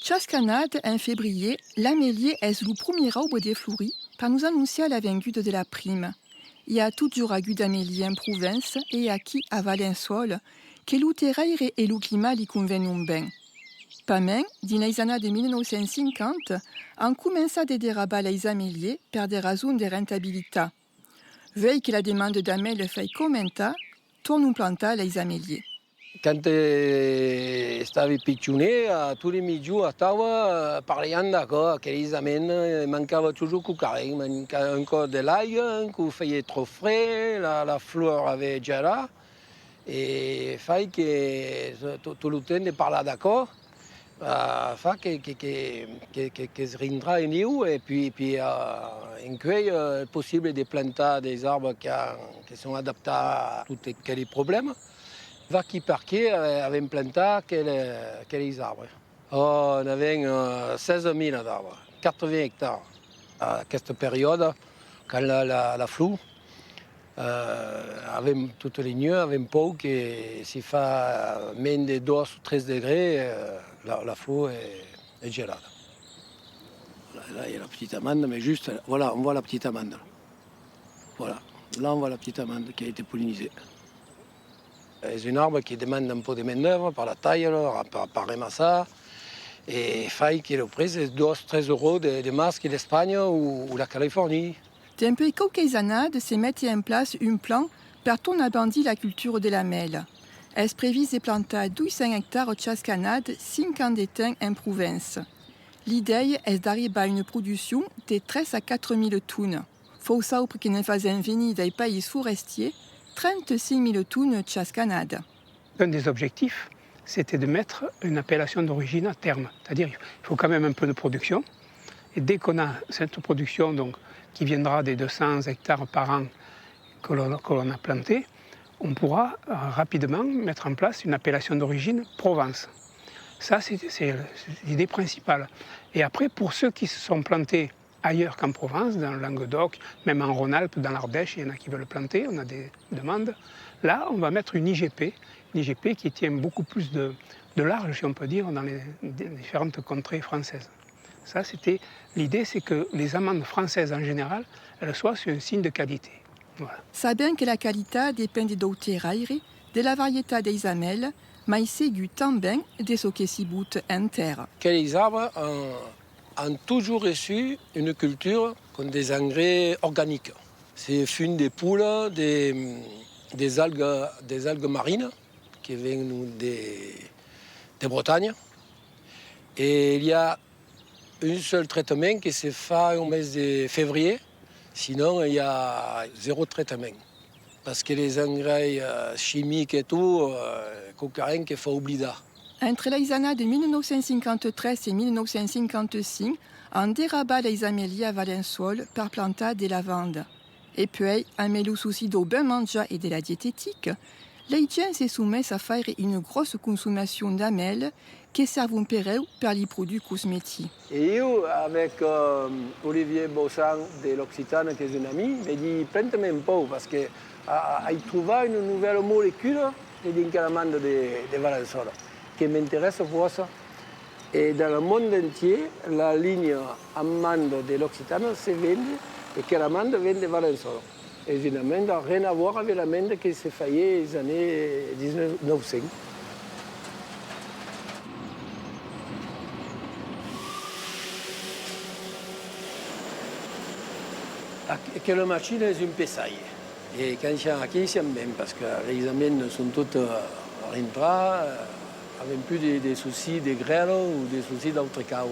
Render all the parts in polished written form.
Chascanade, en février, l'amélier est le premier arbre des fleuris par nous annoncer la venue de la prime. Il y a toujours agu d'amélier en Provence et aquí à Valençol que le terrain et le climat lui conviennent bien. Pas même, dans les années de 1950, on commence à déraber les améliers pour des raisons de rentabilité. Veille que la demande d'amel fait commenter, tournons planter les améliers. Quand stavi piccioner, tous les midis à table, parliant d'accord, que les amènes, il manquait toujours cucaré, il manquait encore de l'ail, qu'il faisait trop frais, la fleur avait déjà là, et il fallait que tout le temps de parler d'accord, que se rendra en eu, et puis en cueille, est possible de planter des arbres qui sont adaptés à tous les problèmes. Vaki Parquet avait planté quels arbres. Oh, on avait 16 000 d'arbres, 80 hectares. À cette période, quand la floue, avec toutes les nuits, avec un peu que s'il fait moins de 12 ou 13 degrés, la floue est gelée. Là, il y a la petite amande, mais juste, voilà, on voit la petite amande. Voilà, là, on voit la petite amande qui a été pollinisée. C'est un arbre qui demande un peu de main-d'œuvre par la taille, par ramassage. Et il faut que le prix c'est 2-13 euros de masque l'Espagne ou la Californie. Depuis quelques années, se mettre en place un plan pour tourner la culture de la mel. Est prévu de planter 200 hectares de chascanade 5 ans de temps en Provence. L'idée est d'arriver à une production de 13 à 4 000 tonnes. Faut savoir que nous faisons venir des pays forestiers 36 000 tonnes de chascanade. Un des objectifs, c'était de mettre une appellation d'origine à terme. C'est-à-dire qu'il faut quand même un peu de production. Et dès qu'on a cette production donc, qui viendra des 200 hectares par an que l'on a planté, on pourra rapidement mettre en place une appellation d'origine Provence. Ça, c'est l'idée principale. Et après, pour ceux qui se sont plantés ailleurs qu'en Provence, dans le Languedoc, même en Rhône-Alpes, dans l'Ardèche, il y en a qui veulent planter, on a des demandes. Là, on va mettre une IGP qui tient beaucoup plus de large, si on peut dire, dans les différentes contrées françaises. Ça, c'était l'idée, c'est que les amandes françaises en général, elles soient sur un signe de qualité. Voilà. Sabien que la qualité dépend de terraire, de la variété des amels, mais c'est du temps bien de ce qui s'y boute en terre. Les arbres ont toujours reçu une culture comme des engrais organiques. C'est fune des poules, des algues marines qui viennent de Bretagne. Et il y a un seul traitement qui se fait au mois de février, sinon il y a zéro traitement. Parce que les engrais chimiques et tout, cocaïne qu'il faut oublier. Entre les années de 1953 et 1955, on dérabat les améliers à Valençol par planter des lavandes. Et puis, avec le souci du bon manger et de la diététique, les gens se soumettent à faire une grosse consommation d'amels qui servent pour les produits cosmétiques. Et moi, avec Olivier Bossan de l'Occitane, qui est un ami, m'a dit plante-moi un peu parce qu'il trouvé une nouvelle molécule dans l'amande de Valençol qui m'intéresse pour ça. Et dans le monde entier, la ligne amande de l'Occitane se vend et que l'amande vient de Valençol. Et une amande n'a rien à voir avec l'amande qui s'est faite dans les années 1900. Quelle machine est une pesaille. Et quand je suis ici, j'aime bien parce que les amènes sont toutes rentrées, avec plus de soucis de grêle ou des soucis d'autres cas.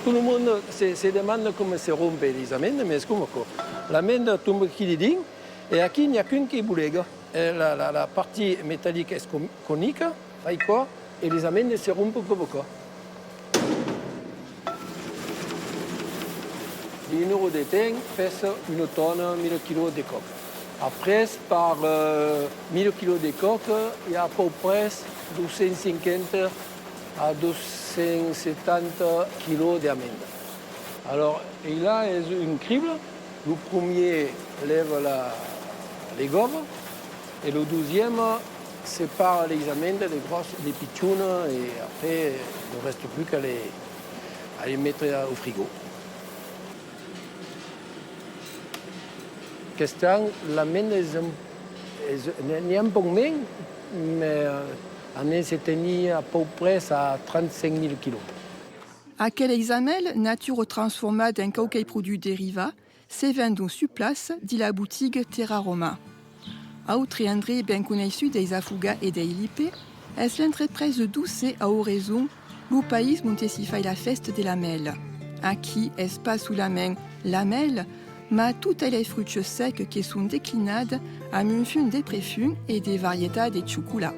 Tout le monde se demande comment se rompent les amènes, mais c'est comme quoi. L'amène tombe ici dedans, et ici il n'y a qu'une qui boulega. La partie métallique est conique, fait quoi, et les amènes se rompent comme quoi. 1 euro de thym pèse 1 tonne, 1000 kg de coque. Après, par 1000 kg de coque, il y a à peu près 250 à 270 kg d'amande. Alors, il a une crible. Le premier lève les gommes et le deuxième sépare les amènes, les grosses, les pitchounes, et après, il ne reste plus qu'à les mettre au frigo. Question, l'amène n'est un peu moins, mais on s'est tenu à peu près à 35 000 kilos. Aquel examel, nature transformada en qualquer produit deriva, se vendono su place di la boutique Terra Roma. Autre André ben conosciuto dei Afuga e dei Lipe, es l'entreprise douce a oraison lo país monte si fa la festa de la mel. Aquí es pas solament la mel, ma toutes les fruits secs qui sont déclinades en un fun de préfum et des variétés de chocolat.